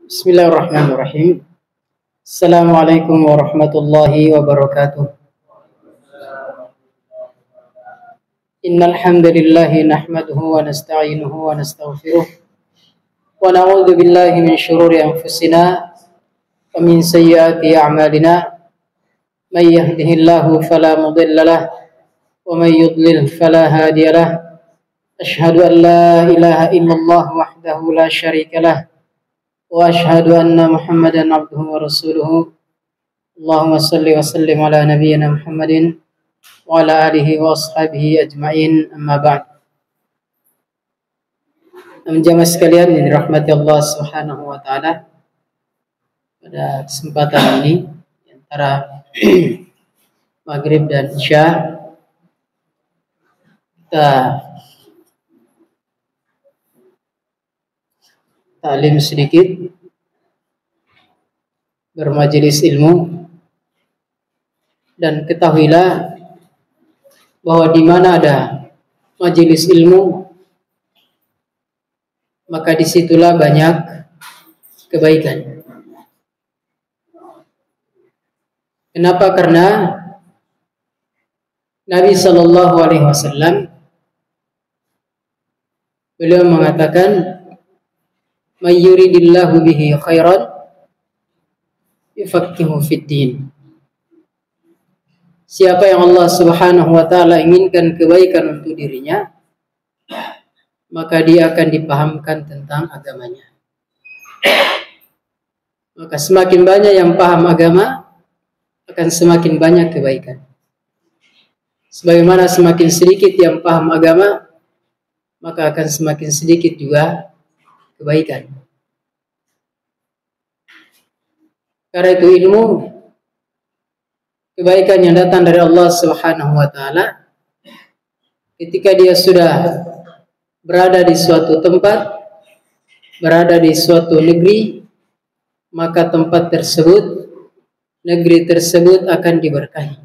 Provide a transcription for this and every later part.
Bismillahirrahmanirrahim. Assalamualaikum warahmatullahi wabarakatuh. Innal hamdalillahi nahmaduhu wa nasta'inuhu wa nastaghfiruh wa na'udzu billahi min shururi anfusina wa min sayyiati a'malina. May yahdihillahu fala mudilla lahu wa may yudlil fala hadiya lahu. Ashhadu an la ilaha illallah wahdahu la syarika lahu wa ashhadu anna Muhammadan abduhu wa rasuluhu. Allahumma salli wa sallim ala nabiyyina Muhammadin wa ala alihi wa ashabihi ajma'in, amma ba'd. Jamaah sekalian yang dirahmati Allah Subhanahu wa taala, pada kesempatan ini antara maghrib dan isya kita ta'lim sedikit, bermajelis ilmu, dan ketahuilah bahwa di mana ada majelis ilmu maka disitulah banyak kebaikan. Kenapa? Karena Nabi Shallallahu Alaihi Wasallam beliau mengatakan, "May yuridillahu bihi khairan yufaqihuhu fid din." Siapa yang Allah Subhanahu wa taala inginkan kebaikan untuk dirinya, maka dia akan dipahamkan tentang agamanya. Maka semakin banyak yang paham agama, akan semakin banyak kebaikan. Sebagaimana semakin sedikit yang paham agama, maka akan semakin sedikit juga kebaikan. Karena itu ilmu, kebaikan yang datang dari Allah Subhanahu wa taala, ketika dia sudah berada di suatu tempat, berada di suatu negeri, maka tempat tersebut, negeri tersebut akan diberkahi.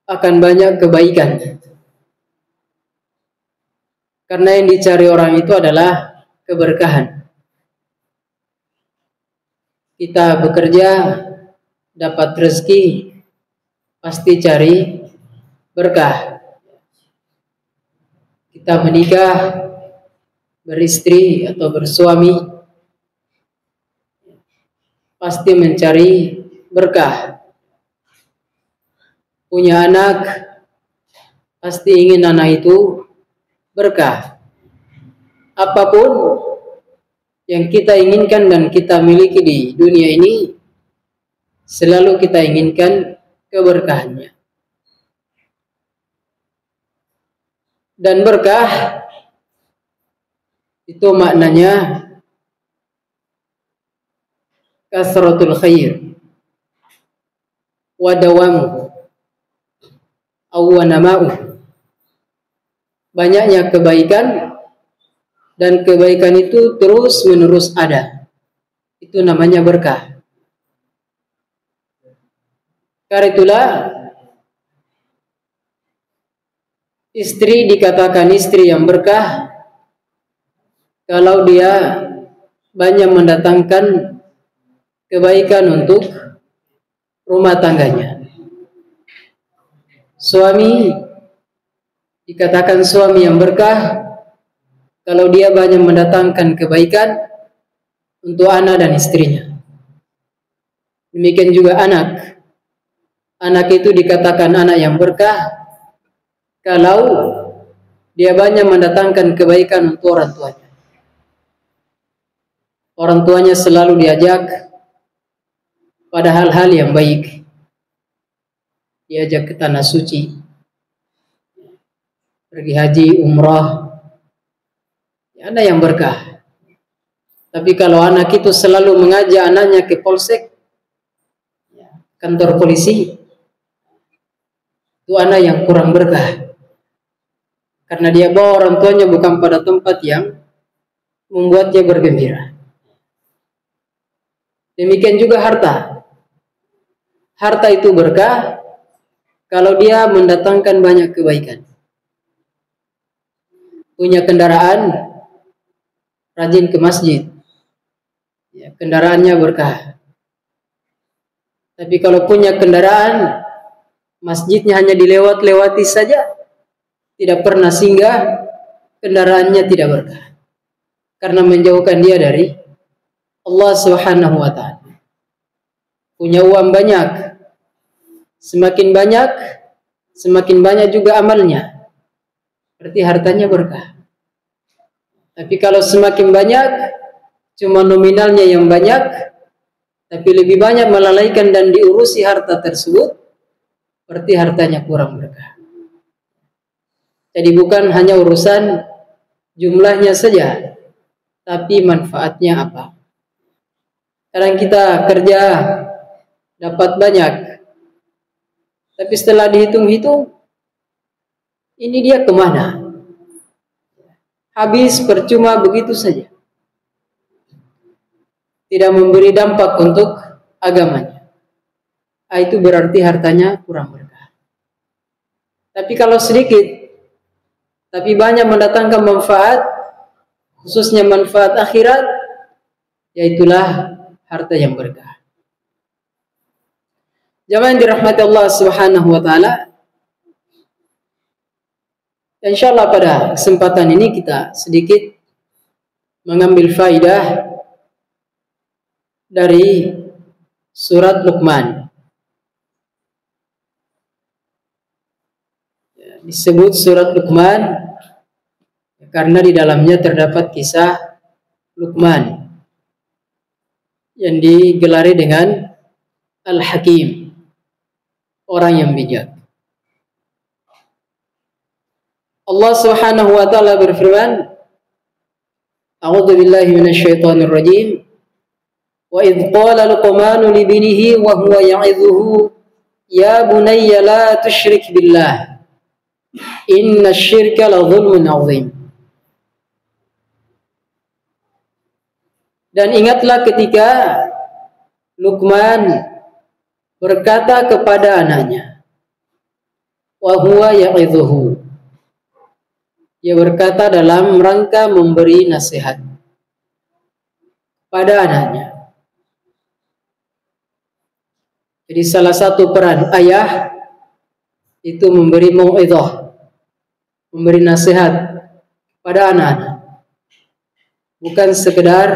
Akan banyak kebaikan. Karena yang dicari orang itu adalah keberkahan. Kita bekerja, dapat rezeki, pasti cari berkah. Kita menikah, beristri atau bersuami, pasti mencari berkah. Punya anak, pasti ingin anak itu berkah. Apapun yang kita inginkan dan kita miliki di dunia ini, selalu kita inginkan keberkahannya. Dan berkah itu maknanya kasratul khair wa dawamuhu aw nama'uhu. Banyaknya kebaikan, dan kebaikan itu terus menerus ada. Itu namanya berkah. Karena itulah istri dikatakan istri yang berkah kalau dia banyak mendatangkan kebaikan untuk rumah tangganya. Suami dikatakan suami yang berkah kalau dia banyak mendatangkan kebaikan untuk anak dan istrinya. Demikian juga anak. Anak itu dikatakan anak yang berkah kalau dia banyak mendatangkan kebaikan untuk orang tuanya. Orang tuanya selalu diajak pada hal-hal yang baik. Diajak ke tanah suci, pergi haji, umrah. Anak yang berkah. Tapi kalau anak itu selalu mengajak anaknya ke polsek, kantor polisi, itu anak yang kurang berkah. Karena dia bawa orang tuanya bukan pada tempat yang membuatnya bergembira. Demikian juga harta. Harta itu berkah kalau dia mendatangkan banyak kebaikan. Punya kendaraan, rajin ke masjid, ya, kendaraannya berkah. Tapi kalau punya kendaraan, masjidnya hanya dilewati saja, tidak pernah singgah, kendaraannya tidak berkah. Karena menjauhkan dia dari Allah Subhanahu wa ta'ala. Punya uang banyak, semakin banyak juga amalnya, berarti hartanya berkah. Tapi kalau semakin banyak, cuma nominalnya yang banyak, tapi lebih banyak melalaikan dan diurusi harta tersebut, berarti hartanya kurang berkah. Jadi bukan hanya urusan jumlahnya saja, tapi manfaatnya apa. Kadang kita kerja dapat banyak, tapi setelah dihitung-hitung, ini dia kemana? Habis percuma begitu saja. Tidak memberi dampak untuk agamanya. Itu berarti hartanya kurang berkah. Tapi kalau sedikit, tapi banyak mendatangkan manfaat, khususnya manfaat akhirat, yaitulah harta yang berkah. Jamaah yang dirahmati Allah Subhanahu wa ta'ala, insyaallah pada kesempatan ini kita sedikit mengambil faidah dari surat Luqman. Disebut surat Luqman karena di dalamnya terdapat kisah Luqman yang digelari dengan Al-Hakim, orang yang bijak. Allah Subhanahu wa ta'ala berfirman, A'udzu billahi minasyaitonir rajim. Wa idh qala Luqmanu li binihi wa huwa ya'idhuhu ya bunayya la tusyrik billah inna syirka la dhulmun 'adzim. Dan ingatlah ketika Luqman berkata kepada anaknya, wa huwa ya'idhuhu, dia berkata dalam rangka memberi nasihat pada anaknya. Jadi salah satu peran ayah itu memberi mau'idhah, memberi nasihat pada anak-anak. Bukan sekedar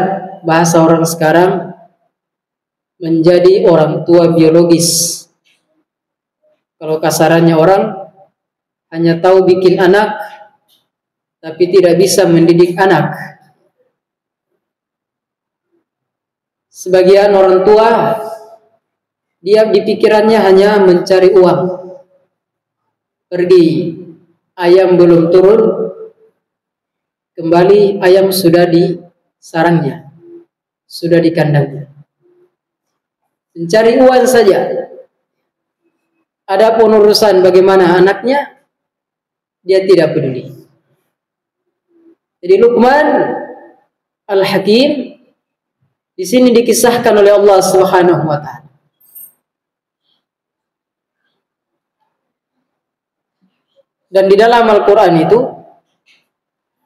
bahasa orang sekarang menjadi orang tua biologis. Kalau kasarannya orang hanya tahu bikin anak, tapi tidak bisa mendidik anak. Sebagian orang tua, dia di pikirannya hanya mencari uang. Pergi, ayam belum turun, kembali ayam sudah di sarangnya, sudah di kandangnya. Mencari uang saja. Adapun urusan bagaimana anaknya, dia tidak peduli. Jadi Luqman Al-Hakim di sini dikisahkan oleh Allah Subhanahu wa ta'ala. Dan di dalam Al-Quran itu,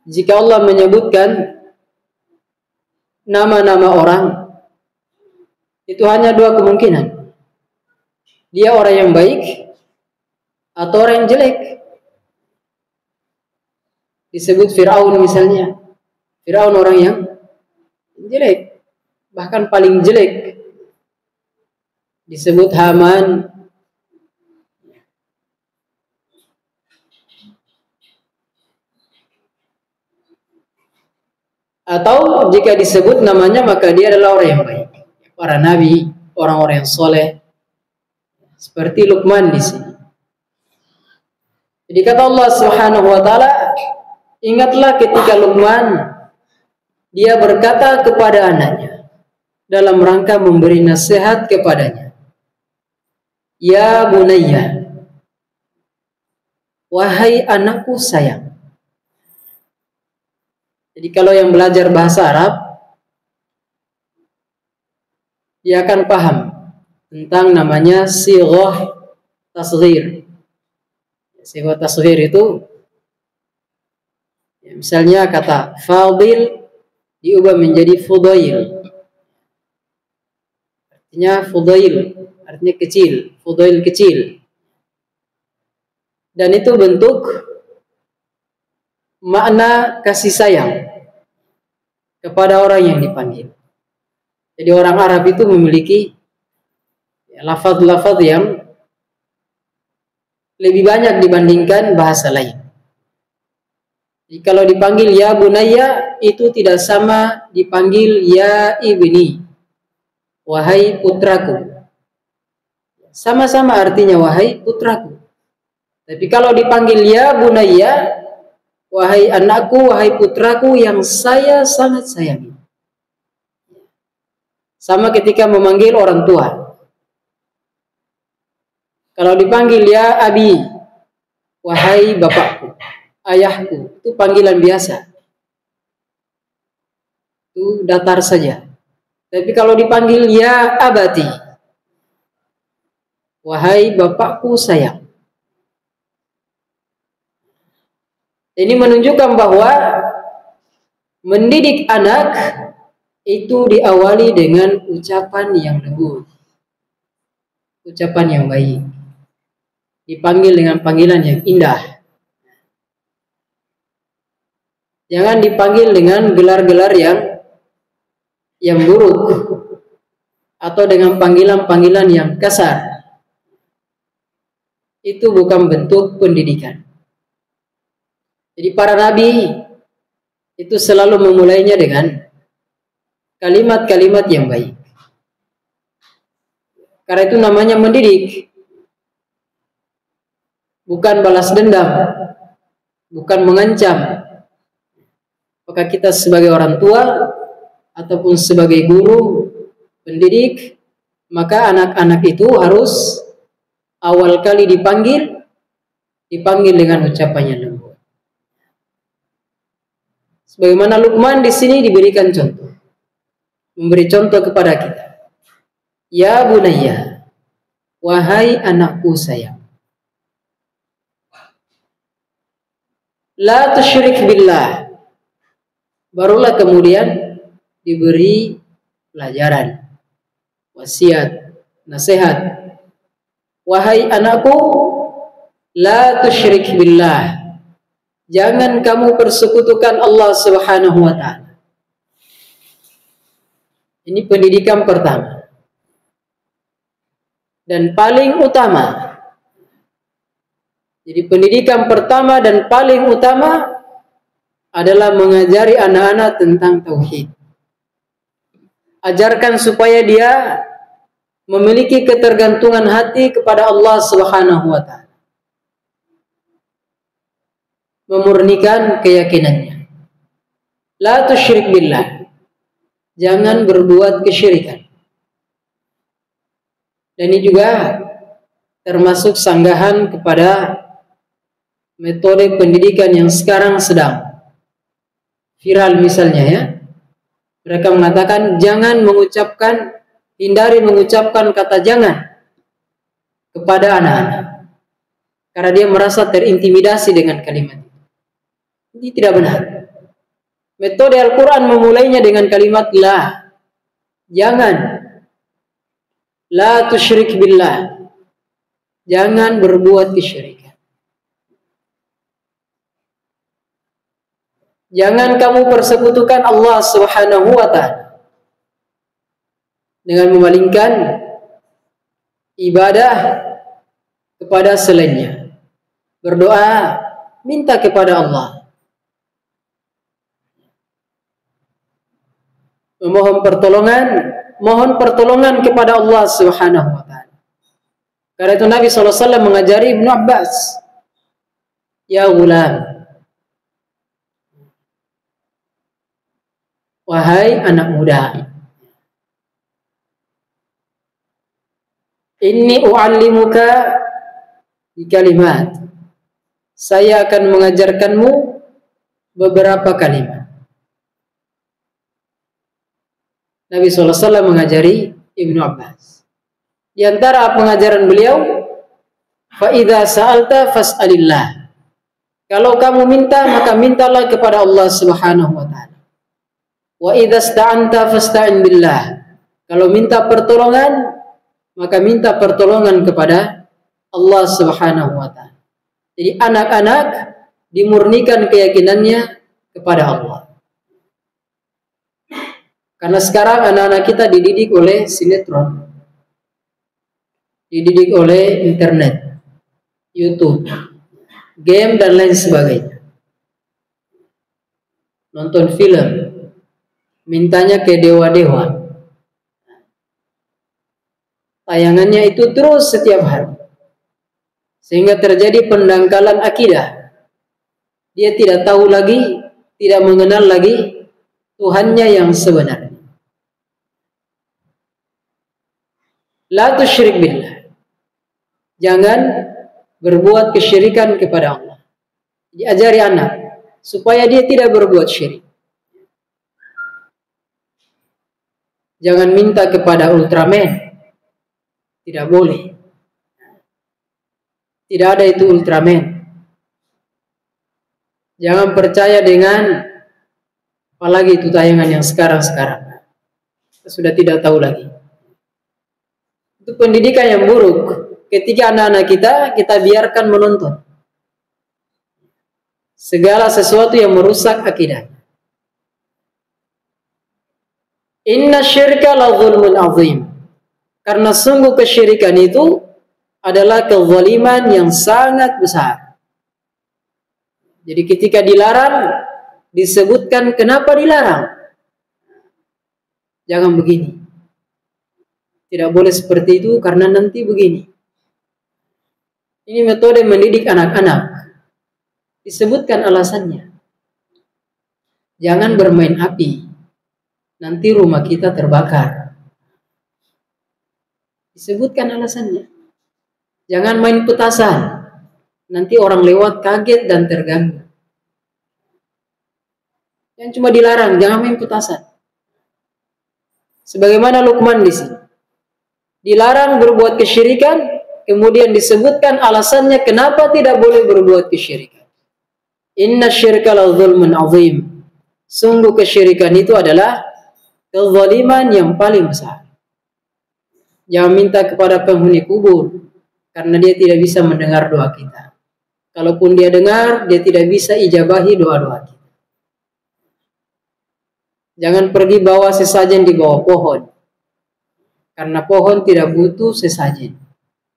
jika Allah menyebutkan nama-nama orang, itu hanya dua kemungkinan. Dia orang yang baik atau orang yang jelek. Disebut Fir'aun misalnya. Fir'aun orang yang jelek, bahkan paling jelek. Disebut Haman. Atau jika disebut namanya maka dia adalah orang yang baik. Para nabi, orang-orang yang soleh. Seperti Luqman di sini. Jadi kata Allah Subhanahu wa ta'ala, ingatlah ketika Luqman dia berkata kepada anaknya dalam rangka memberi nasihat kepadanya. Ya bunayya, wahai anakku sayang. Jadi kalau yang belajar bahasa Arab, dia akan paham tentang namanya sighah tasghir. Sighah tasghir itu misalnya kata Fadil diubah menjadi Fudail. Artinya Fudail, artinya kecil, Fudail kecil. Dan itu bentuk makna kasih sayang kepada orang yang dipanggil. Jadi orang Arab itu memiliki lafaz-lafaz yang lebih banyak dibandingkan bahasa lain. Jadi kalau dipanggil ya bunayya itu tidak sama dipanggil ya ibni, wahai putraku. Sama-sama artinya wahai putraku. Tapi kalau dipanggil ya bunayya, wahai anakku, wahai putraku yang saya sangat sayangi. Sama ketika memanggil orang tua. Kalau dipanggil ya abi, wahai bapakku, ayahku, itu panggilan biasa. Itu datar saja. Tapi kalau dipanggil ya abati, wahai bapakku sayang. Ini menunjukkan bahwa mendidik anak itu diawali dengan ucapan yang lembut, ucapan yang baik, dipanggil dengan panggilan yang indah. Jangan dipanggil dengan gelar-gelar yang buruk atau dengan panggilan-panggilan yang kasar. Itu bukan bentuk pendidikan. Jadi para nabi itu selalu memulainya dengan kalimat-kalimat yang baik. Karena itu namanya mendidik. Bukan balas dendam, bukan mengancam. Maka kita sebagai orang tua ataupun sebagai guru pendidik, maka anak-anak itu harus awal kali dipanggil dengan ucapan yang lembut. Sebagaimana Luqman di sini diberikan contoh, memberi contoh kepada kita. Ya bunayya, wahai anakku sayang. La tusyrik billah. Barulah kemudian diberi pelajaran, wasiat, nasihat. Wahai anakku, la tusyrik billah. Jangan kamu persekutukan Allah Subhanahu wa ta'ala. Ini pendidikan pertama. Dan paling utama. Jadi pendidikan pertama dan paling utama adalah mengajari anak-anak tentang tauhid. Ajarkan supaya dia memiliki ketergantungan hati kepada Allah Subhanahu wa ta'ala. Memurnikan keyakinannya. La tusyrik billah. Jangan berbuat kesyirikan. Dan ini juga termasuk sanggahan kepada metode pendidikan yang sekarang sedang viral misalnya ya. Mereka mengatakan hindari mengucapkan kata jangan kepada anak-anak. Karena dia merasa terintimidasi dengan kalimat. Ini tidak benar. Metode Al-Quran memulainya dengan kalimat la. Jangan. La tusyrik billah. Jangan berbuat kesyirikan. Jangan kamu persekutukan Allah Subhanahu wa ta'ala dengan memalingkan ibadah kepada selainnya. Berdoa, minta kepada Allah. Mohon pertolongan kepada Allah Subhanahu wa ta'ala. Karena itu Nabi SAW mengajari Ibnu Abbas, ya ghulam, wahai anak muda, inni u'allimuka bi kalimat, saya akan mengajarkanmu beberapa kalimat. Nabi SAW mengajari Ibnu Abbas. Di antara pengajaran beliau, fa idza sa'alta fas'alillah. Kalau kamu minta, maka mintalah kepada Allah Subhanahu wa ta'ala. Wa idza sta'anta fasta'in billah. Kalau minta pertolongan, maka minta pertolongan kepada Allah Subhanahu wa taala. Jadi anak-anak dimurnikan keyakinannya kepada Allah. Karena sekarang anak-anak kita dididik oleh sinetron, dididik oleh internet, YouTube, game dan lain sebagainya. Nonton film, mintanya ke dewa-dewa. Tayangannya itu terus setiap hari. Sehingga terjadi pendangkalan akidah. Dia tidak tahu lagi, tidak mengenal lagi Tuhannya yang sebenarnya. La tusyrik billah. Jangan berbuat kesyirikan kepada Allah. Diajari anak supaya dia tidak berbuat syirik. Jangan minta kepada Ultraman. Tidak boleh. Tidak ada itu Ultraman. Jangan percaya dengan apalagi itu tayangan yang sekarang-sekarang. Kita sudah tidak tahu lagi. Itu pendidikan yang buruk. Ketika anak-anak kita biarkan menonton segala sesuatu yang merusak akidah. Inna syirka la zulmun azim. Karena sungguh kesyirikan itu adalah kezaliman yang sangat besar. Jadi ketika dilarang, disebutkan kenapa dilarang. Jangan begini. Tidak boleh seperti itu karena nanti begini. Ini metode mendidik anak-anak. Disebutkan alasannya. Jangan bermain api. Nanti rumah kita terbakar. Disebutkan alasannya. Jangan main petasan. Nanti orang lewat kaget dan terganggu. Yang cuma dilarang, jangan main petasan. Sebagaimana Luqman di sini. Dilarang berbuat kesyirikan, kemudian disebutkan alasannya kenapa tidak boleh berbuat kesyirikan. Inna syirka la zulmun azim. Sungguh kesyirikan itu adalah kezaliman yang paling besar. Jangan minta kepada penghuni kubur, karena dia tidak bisa mendengar doa kita. Kalaupun dia dengar, dia tidak bisa ijabahi doa-doa kita. Jangan pergi bawa sesajen di bawah pohon. Karena pohon tidak butuh sesajen.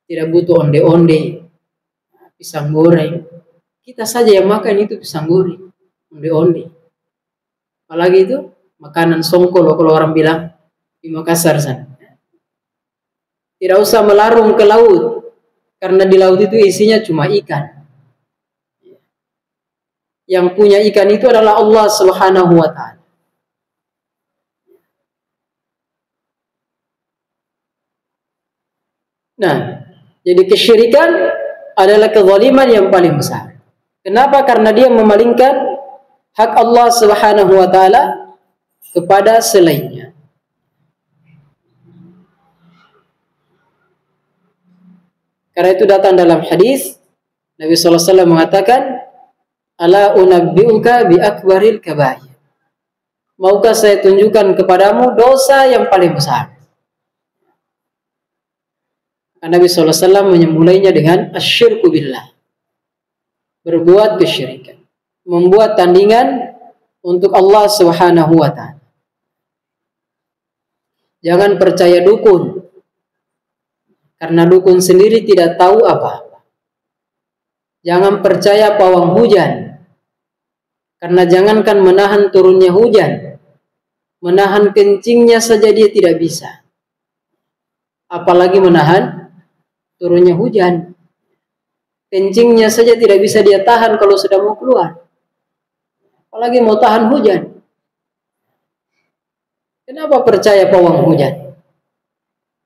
Tidak butuh onde-onde, pisang goreng. Kita saja yang makan itu pisang goreng, onde-onde. Apalagi itu makanan songkol kalau orang bilang di Makassar sana. Tidak usah melarung ke laut, karena di laut itu isinya cuma ikan. Yang punya ikan itu adalah Allah Subhanahu wa taala. Nah, jadi kesyirikan adalah kezaliman yang paling besar. Kenapa? Karena dia memalingkan hak Allah Subhanahu wa taala kepada selainnya. Karena itu datang dalam hadis Nabi sallallahu alaihi wasallam mengatakan, "Ala unabbiuka bi akbaril kabair." Maukah saya tunjukkan kepadamu dosa yang paling besar? Nabi sallallahu alaihi wasallam memulainya dengan asyirku billah. Berbuat kesyirikan, membuat tandingan untuk Allah Subhanahu wa taala. Jangan percaya dukun, karena dukun sendiri tidak tahu apa-apa. Jangan percaya pawang hujan, karena jangankan menahan turunnya hujan, menahan kencingnya saja dia tidak bisa. Apalagi menahan turunnya hujan. Kencingnya saja tidak bisa dia tahan kalau sudah mau keluar. Apalagi mau tahan hujan. Kenapa percaya pawang hujan?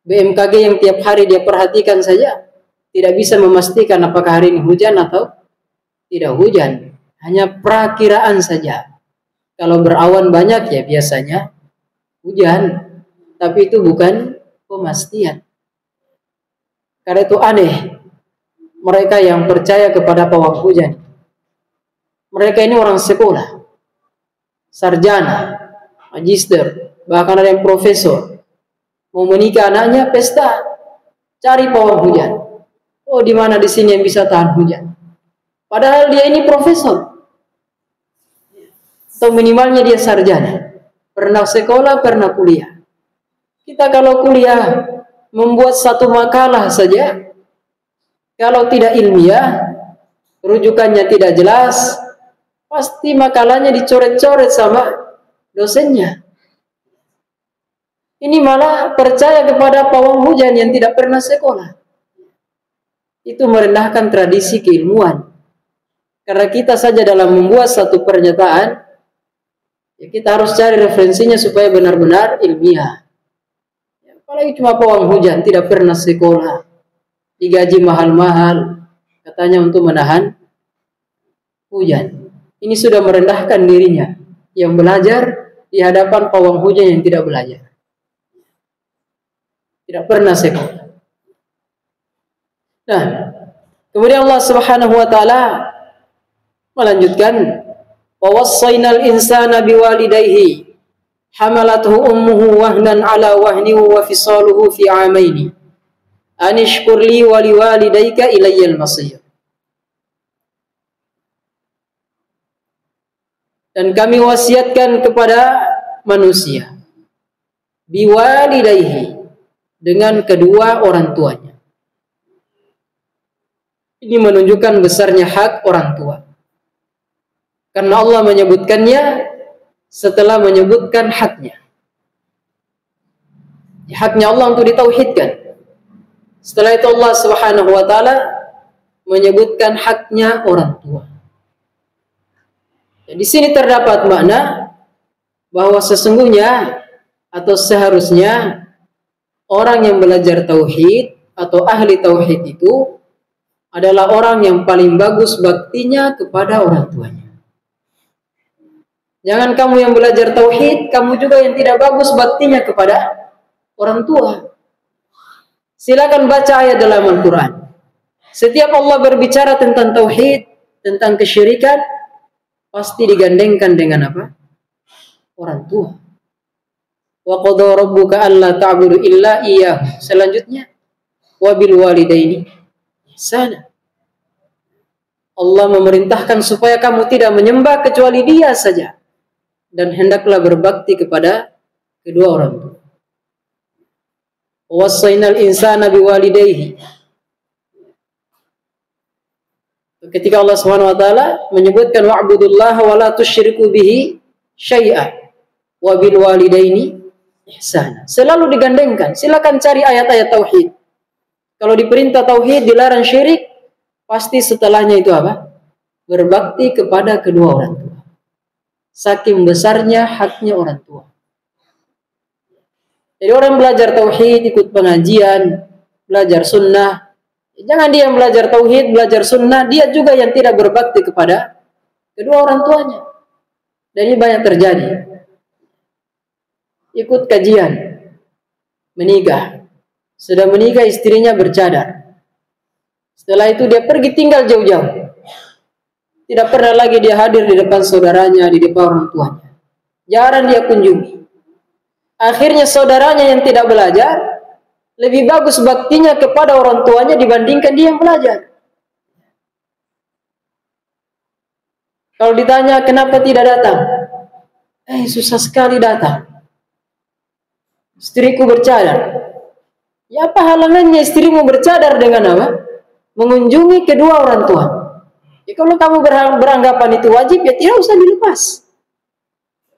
BMKG yang tiap hari dia perhatikan saja tidak bisa memastikan apakah hari ini hujan atau tidak hujan. Hanya perakiraan saja. Kalau berawan banyak ya biasanya hujan. Tapi itu bukan pemastian. Karena itu aneh mereka yang percaya kepada pawang hujan. Mereka ini orang sekolah, sarjana, magister, bahkan ada yang profesor. Mau menikah anaknya, pesta, cari pawang hujan. Oh, di mana di sini yang bisa tahan hujan? Padahal dia ini profesor. Atau minimalnya dia sarjana. Pernah sekolah, pernah kuliah. Kita kalau kuliah membuat satu makalah saja, kalau tidak ilmiah, rujukannya tidak jelas, pasti makalahnya dicoret-coret sama dosennya. Ini malah percaya kepada pawang hujan yang tidak pernah sekolah. Itu merendahkan tradisi keilmuan. Karena kita saja dalam membuat satu pernyataan, ya kita harus cari referensinya supaya benar-benar ilmiah. Apalagi cuma pawang hujan, tidak pernah sekolah, digaji mahal-mahal, katanya untuk menahan hujan. Ini sudah merendahkan dirinya yang belajar di hadapan pawang hujan yang tidak belajar. Tidak pernah sekolah. Nah, kemudian Allah Subhanahu wa taala melanjutkan, wa wassaynal insana biwalidayhi hamalathu ummuhu wahnan ala wahni wa fisaluhu fi 'amaini an ishkur li wa liwalidayka ilayyal masir. Dan kami wasiatkan kepada manusia biwalidayhi, dengan kedua orang tuanya. Ini menunjukkan besarnya hak orang tua. Karena Allah menyebutkannya setelah menyebutkan haknya. Haknya Allah untuk ditauhidkan. Setelah itu Allah Subhanahu wa taala menyebutkan haknya orang tua. Di sini terdapat makna bahwa sesungguhnya atau seharusnya orang yang belajar tauhid atau ahli tauhid itu adalah orang yang paling bagus baktinya kepada orang tuanya. Jangan kamu yang belajar tauhid, kamu juga yang tidak bagus baktinya kepada orang tua. Silakan baca ayat dalam Al-Quran. Setiap Allah berbicara tentang tauhid, tentang kesyirikan, pasti digandengkan dengan apa? Orang tua. Wa qadha rabbuka alla ta'budu illa iyyahu. Selanjutnya, wa bil walidaini ihsana. Allah memerintahkan supaya kamu tidak menyembah kecuali Dia saja, dan hendaklah berbakti kepada kedua orang tua. Wassaynal insana biwalidayhi. Ketika Allah Subhanahu wa taala menyebutkan wa'budullaha wa la tusyriku bihi syai'a wa bil walidaini ihsana, selalu digandengkan. Silakan cari ayat-ayat tauhid. Kalau diperintah tauhid, dilarang syirik, pasti setelahnya itu apa? Berbakti kepada kedua orang tua. Saking besarnya haknya orang tua. Jadi orang belajar tauhid, ikut pengajian, belajar sunnah. Jangan dia yang belajar tauhid, belajar sunnah, dia juga yang tidak berbakti kepada kedua orang tuanya. Dan ini banyak terjadi. Ikut kajian, menikah. Sudah menikah, istrinya bercadar. Setelah itu dia pergi tinggal jauh-jauh. Tidak pernah lagi dia hadir di depan saudaranya, di depan orang tuanya. Jarang dia kunjungi. Akhirnya saudaranya yang tidak belajar lebih bagus baktinya kepada orang tuanya dibandingkan dia yang belajar. Kalau ditanya kenapa tidak datang? Susah sekali datang. Istriku bercadar. Ya apa halangannya istrimu bercadar dengan apa? Mengunjungi kedua orang tua. Ya kalau kamu beranggapan itu wajib, ya tidak usah dilepas.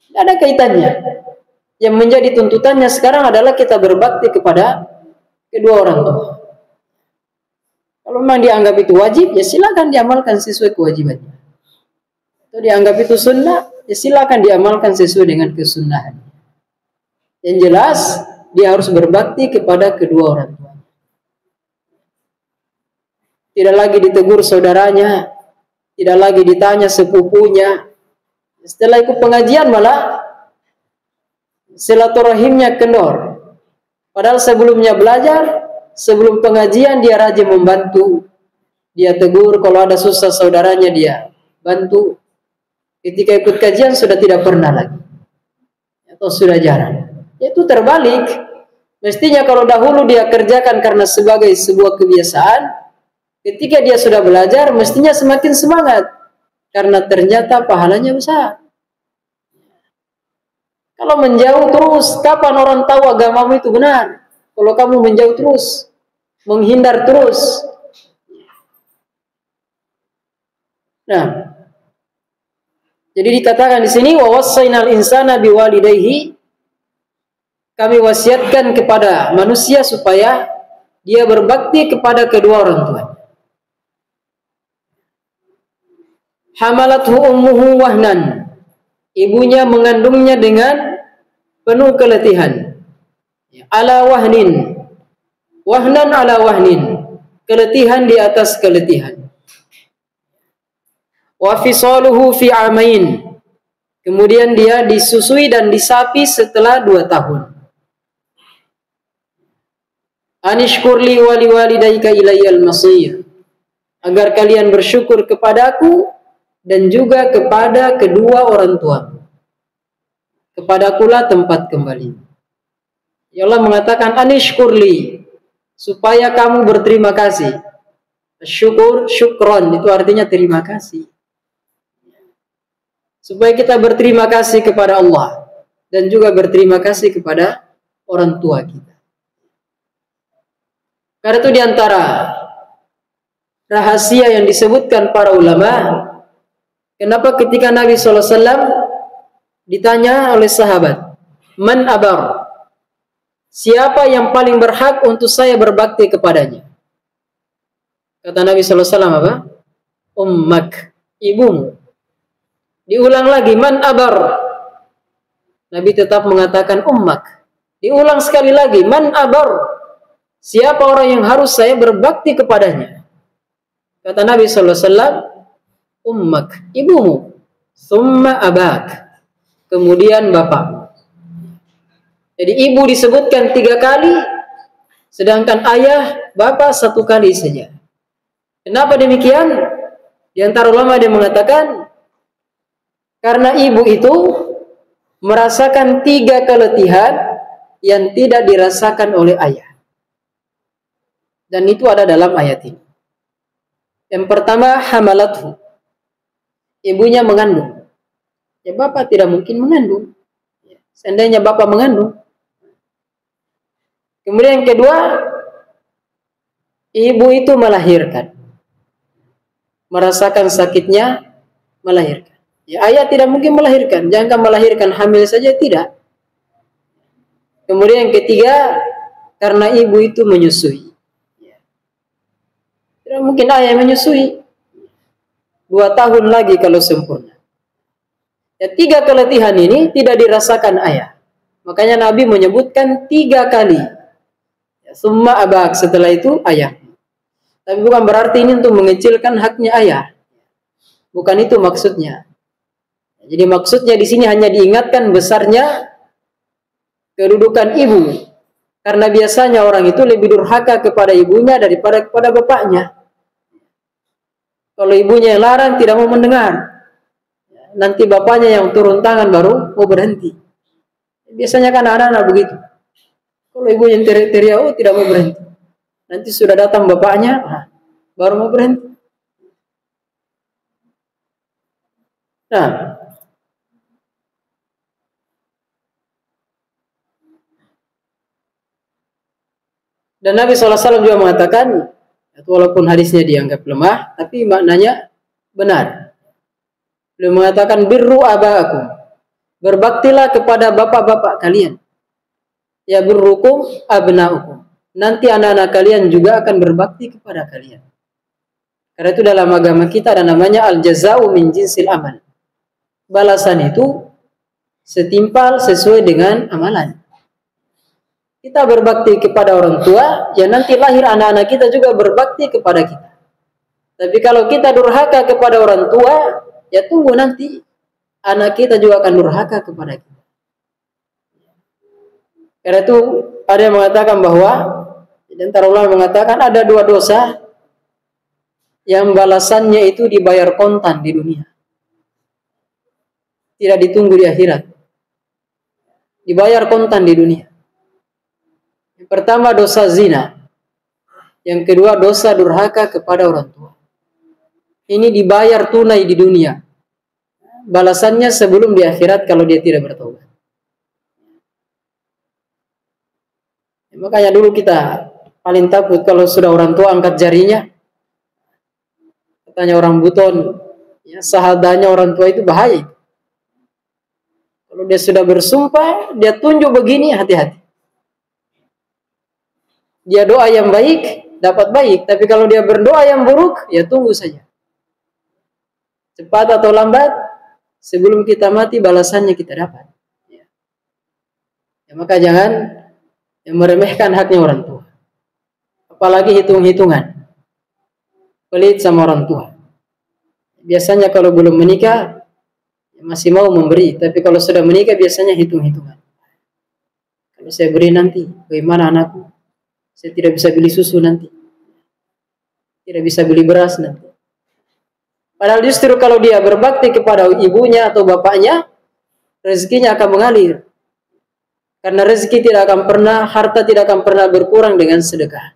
Tidak ada kaitannya. Yang menjadi tuntutannya sekarang adalah kita berbakti kepada kedua orang tua. Kalau memang dianggap itu wajib, ya silakan diamalkan sesuai kewajibannya. Atau dianggap itu sunnah, ya silakan diamalkan sesuai dengan kesunnahan. Yang jelas, dia harus berbakti kepada kedua orang tua. Tidak lagi ditegur saudaranya, tidak lagi ditanya sepupunya. Setelah ikut pengajian malah silaturahimnya kendor. Padahal sebelumnya belajar, sebelum pengajian dia rajin membantu. Dia tegur kalau ada susah saudaranya, dia bantu. Ketika ikut kajian sudah tidak pernah lagi. atau sudah jarang. Itu terbalik. Mestinya kalau dahulu dia kerjakan karena sebagai sebuah kebiasaan, ketika dia sudah belajar, mestinya semakin semangat. Karena ternyata pahalanya besar. Kalau menjauh terus, kapan orang tahu agamamu itu benar? Kalau kamu menjauh terus, menghindar terus. Nah, jadi dikatakan di sini, wa wassaynal insana biwalidayhi, kami wasiatkan kepada manusia supaya dia berbakti kepada kedua orang tua. Hamalathu ummuhu wahnan, ibunya mengandungnya dengan penuh keletihan. Ala wahnin, wahnan ala wahnin, keletihan di atas keletihan. Wa fisaluhu fi amain, kemudian dia disusui dan disapi setelah 2 tahun. Anishkurli wa liwalidayka ilayyal masir, agar kalian bersyukur kepadaku dan juga kepada kedua orang tua. Kepadakulah tempat kembali. Ya Allah mengatakan anishkurli, supaya kamu berterima kasih. Syukur, syukron, itu artinya terima kasih. Supaya kita berterima kasih kepada Allah dan juga berterima kasih kepada orang tua kita. Karena itu diantara rahasia yang disebutkan para ulama, kenapa ketika Nabi SAW ditanya oleh sahabat, man abar, siapa yang paling berhak untuk saya berbakti kepadanya? Kata Nabi SAW apa? Ummak, ibumu. Diulang lagi, man abar. Nabi tetap mengatakan ummak. Diulang sekali lagi, man abar. Siapa orang yang harus saya berbakti kepadanya? Kata Nabi SAW, ummak, ibumu. Thumma abak, kemudian bapak. Jadi ibu disebutkan 3 kali, sedangkan ayah, bapak 1 kali saja. Kenapa demikian? Di antara ulama dia mengatakan, karena ibu itu merasakan 3 keletihan yang tidak dirasakan oleh ayah. Dan itu ada dalam ayat ini. Yang pertama, hamalathu, ibunya mengandung. Ya bapak tidak mungkin mengandung. Seandainya bapak mengandung. Kemudian yang kedua, ibu itu melahirkan. Merasakan sakitnya melahirkan. Ya, ayah tidak mungkin melahirkan. Jangan melahirkan hamil saja, tidak. Kemudian yang ketiga, karena ibu itu menyusui. Tidak mungkin ayah menyusui 2 tahun lagi kalau sempurna. Ya, 3 keletihan ini tidak dirasakan ayah. Makanya Nabi menyebutkan 3 kali. Ya, summa abak, setelah itu ayah. Tapi bukan berarti ini untuk mengecilkan haknya ayah. Bukan itu maksudnya. Jadi maksudnya di sini hanya diingatkan besarnya kedudukan ibu. Karena biasanya orang itu lebih durhaka kepada ibunya daripada kepada bapaknya. Kalau ibunya yang larang tidak mau mendengar, nanti bapaknya yang turun tangan baru mau berhenti. Biasanya kan anak-anak begitu. Kalau ibunya yang teriak-teriak, oh tidak mau berhenti. Nanti sudah datang bapaknya, baru mau berhenti. Nah, dan Nabi SAW juga mengatakan, walaupun hadisnya dianggap lemah, tapi maknanya benar. Beliau mengatakan, birru aba'akum, berbaktilah kepada bapak-bapak kalian. Ya birrukum abna'ukum, nanti anak-anak kalian juga akan berbakti kepada kalian. Karena itu dalam agama kita ada namanya al-jaza'u min jinsil amal. Balasan itu setimpal sesuai dengan amalan. Kita berbakti kepada orang tua, ya nanti lahir anak-anak kita juga berbakti kepada kita. Tapi kalau kita durhaka kepada orang tua, ya tunggu nanti anak kita juga akan durhaka kepada kita. Karena itu ada yang mengatakan bahwa, dan para ulama mengatakan ada 2 dosa yang balasannya itu dibayar kontan di dunia, tidak ditunggu di akhirat. dibayar kontan di dunia. Yang pertama dosa zina. Yang kedua dosa durhaka kepada orang tua. Ini dibayar tunai di dunia. Balasannya sebelum di akhirat kalau dia tidak bertobat. Makanya dulu kita paling takut kalau sudah orang tua angkat jarinya. Katanya orang buton, ya, sahadanya orang tua itu bahaya. Kalau dia sudah bersumpah, dia tunjuk begini, hati-hati. Dia doa yang baik, dapat baik. Tapi kalau dia berdoa yang buruk, ya tunggu saja. Cepat atau lambat, sebelum kita mati, balasannya kita dapat. Ya, maka jangan meremehkan haknya orang tua. Apalagi hitung-hitungan. Pelit sama orang tua. Biasanya kalau belum menikah, masih mau memberi. Tapi kalau sudah menikah, biasanya hitung-hitungan. Kalau saya beri nanti, bagaimana anakku? Saya tidak bisa beli susu nanti. Tidak bisa beli beras nanti. Padahal justru kalau dia berbakti kepada ibunya atau bapaknya, rezekinya akan mengalir. Karena rezeki tidak akan pernah, harta tidak akan pernah berkurang dengan sedekah.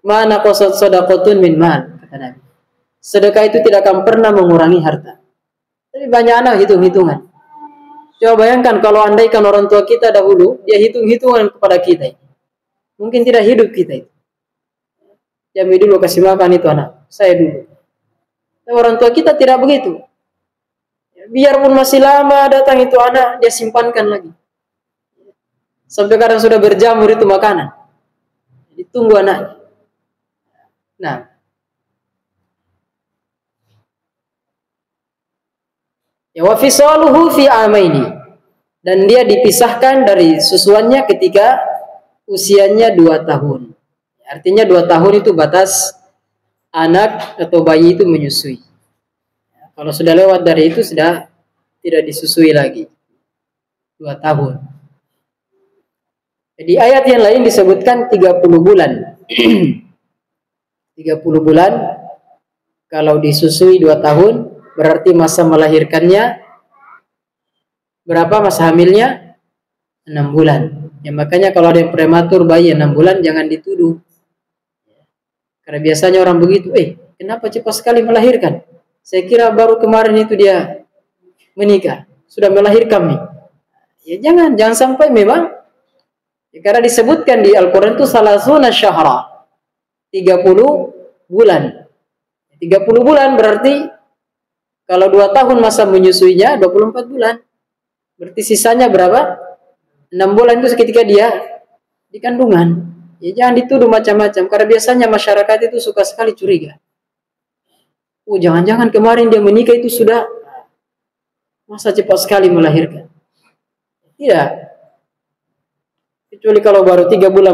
Mana qasad sadaqatun min mal, kata Nabi. Sedekah itu tidak akan pernah mengurangi harta. Tapi banyak anak hitung-hitungan. Coba bayangkan kalau andaikan orang tua kita dahulu, dia hitung-hitungan kepada kita. Mungkin tidak hidup kita itu. Jami dulu kasih makan itu anak, saya dulu. Tapi orang tua kita tidak begitu. Biarpun masih lama datang itu anak, dia simpankan lagi. Sampai kadang sudah berjamur itu makanan. Ditunggu anaknya. Nah, ya wa fisaluhu fi amaini, dan dia dipisahkan dari susuannya ketika usianya 2 tahun. Artinya 2 tahun itu batas anak atau bayi itu menyusui. Kalau sudah lewat dari itu sudah tidak disusui lagi. 2 tahun. Di ayat yang lain disebutkan 30 bulan. 30 bulan kalau disusui 2 tahun berarti masa melahirkannya berapa, masa hamilnya 6 bulan. Ya makanya kalau ada yang prematur bayi 6 bulan jangan dituduh. Karena biasanya orang begitu, kenapa cepat sekali melahirkan? Saya kira baru kemarin itu dia menikah, sudah melahirkan nih. Ya jangan sampai memang. Ya, karena disebutkan di Al-Quran itu salasuna syahra, 30 bulan. 30 bulan berarti kalau 2 tahun masa menyusuinya 24 bulan. Berarti sisanya berapa? 6 bulan itu ketika dia di kandungan. Ya jangan dituduh macam-macam, karena biasanya masyarakat itu suka sekali curiga. Jangan-jangan kemarin dia menikah itu sudah masa cepat sekali melahirkan. Tidak. Kecuali kalau baru 3 bulan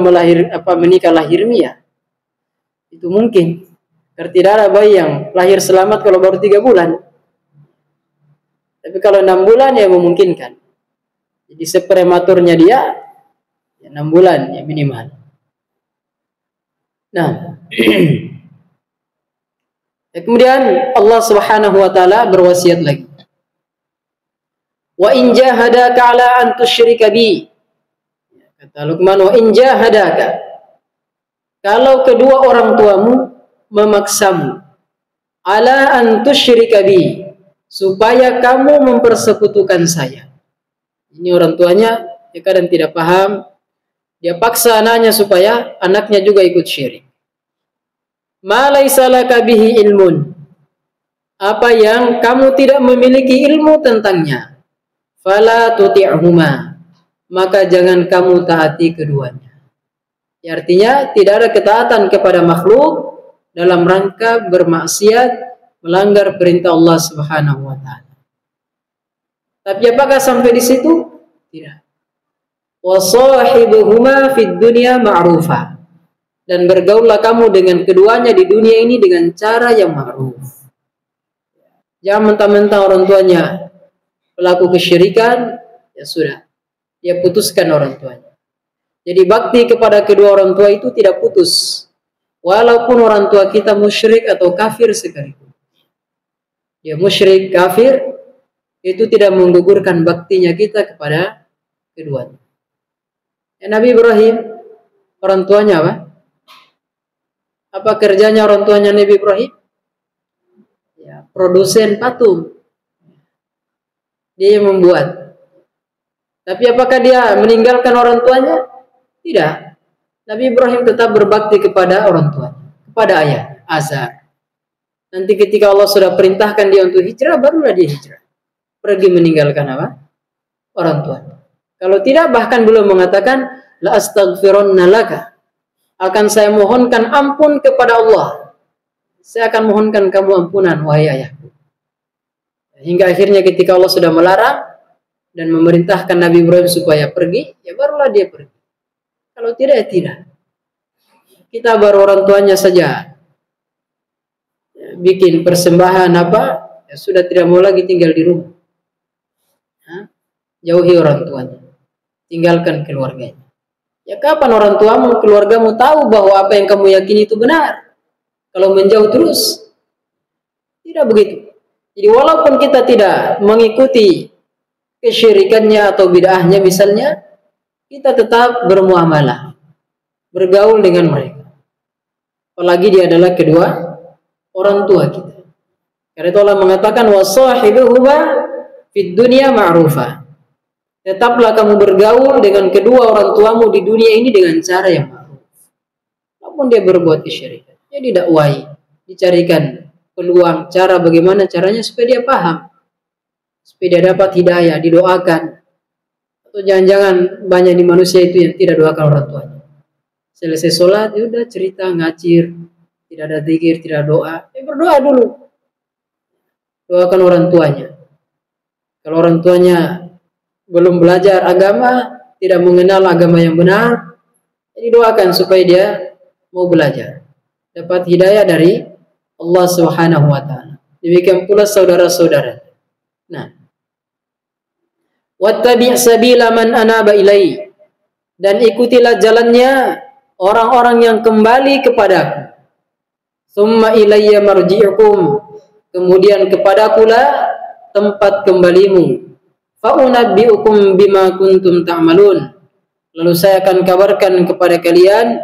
menikah lahirnya, itu mungkin. Karena tidak ada bayi yang lahir selamat kalau baru 3 bulan. Tapi kalau 6 bulan ya memungkinkan. Jadi seprematurnya dia ya 6 bulan ya minimal. Nah, kemudian Allah Subhanahu wa taala berwasiat lagi. Wa in jahadaka ala an tusyrika bi. Kata Luqman, wa in jahadaka, kalau kedua orang tuamu memaksamu ala an tusyrika bi, supaya kamu mempersekutukan saya. Ini orang tuanya ya kadang tidak paham, dia paksa anaknya supaya anaknya juga ikut syirik. Ma laisa laka bihi ilmun, apa yang kamu tidak memiliki ilmu tentangnya, fala tuti'huma, maka jangan kamu taati keduanya. Ya, artinya tidak ada ketaatan kepada makhluk dalam rangka bermaksiat, melanggar perintah Allah Subhanahu wa taala. Tapi apakah sampai di situ? Tidak. Wa sahibuhuma fid dunya ma'rufa, dan bergaullah kamu dengan keduanya di dunia ini dengan cara yang ma'ruf. Jangan mentang-mentang orang tuanya pelaku kesyirikan, ya sudah, dia putuskan orang tuanya. Jadi bakti kepada kedua orang tua itu tidak putus, walaupun orang tua kita musyrik atau kafir sekalipun. Dia musyrik, kafir, itu tidak menggugurkan baktinya kita kepada keduanya. Ya, Nabi Ibrahim, orang tuanya apa? Apa kerjanya orang tuanya Nabi Ibrahim? Ya, produsen patung. Dia yang membuat. Tapi apakah dia meninggalkan orang tuanya? Tidak. Nabi Ibrahim tetap berbakti kepada orang tuanya, kepada ayah, Azar. Nanti ketika Allah sudah perintahkan dia untuk hijrah, barulah dia hijrah. Pergi meninggalkan apa? Orang tuanya. Kalau tidak, bahkan belum mengatakan, la astaghfirunna laka. Akan saya mohonkan ampun kepada Allah. Saya akan mohonkan kamu ampunan, wahai ayahku. Hingga akhirnya ketika Allah sudah melarang dan memerintahkan Nabi Ibrahim supaya pergi, ya barulah dia pergi. Kalau tidak, ya tidak. Kita baru orang tuanya saja bikin persembahan apa, ya sudah tidak mau lagi tinggal di rumah. Jauhi orang tuanya, tinggalkan keluarganya. Ya kapan orang tuamu, keluargamu tahu bahwa apa yang kamu yakini itu benar? Kalau menjauh terus, tidak begitu. Jadi walaupun kita tidak mengikuti kesyirikannya atau bid'ahnya misalnya, kita tetap bermuamalah, bergaul dengan mereka. Apalagi dia adalah kedua orang tua kita. Karena itu Allah mengatakan wasahibuhuma fid dunya ma'rufa. Tetaplah kamu bergaul dengan kedua orang tuamu di dunia ini dengan cara yang ma'ruf. Namun dia berbuat kesyirikan, dia didakwai, dicarikan peluang, cara bagaimana caranya supaya dia paham, supaya dia dapat hidayah, didoakan. Atau jangan-jangan banyak di manusia itu yang tidak doakan orang tuanya. Selesai sholat, ya udah cerita ngacir, tidak ada zikir, tidak doa. Ya berdoa dulu, doakan orang tuanya. Kalau orang tuanya belum belajar agama, tidak mengenal agama yang benar, jadi doakan supaya dia mau belajar, dapat hidayah dari Allah Subhanahu wa taala. Demikian pula saudara-saudara. Nah, wattabi' sabila man anaba ilai, dan ikutilah jalannya orang-orang yang kembali kepadaku. Summa ilayya marji'ukum, kemudian kepadakulah tempat kembalimu. Fa unabbi'ukum bima kuntum ta'malun, lalu saya akan kabarkan kepada kalian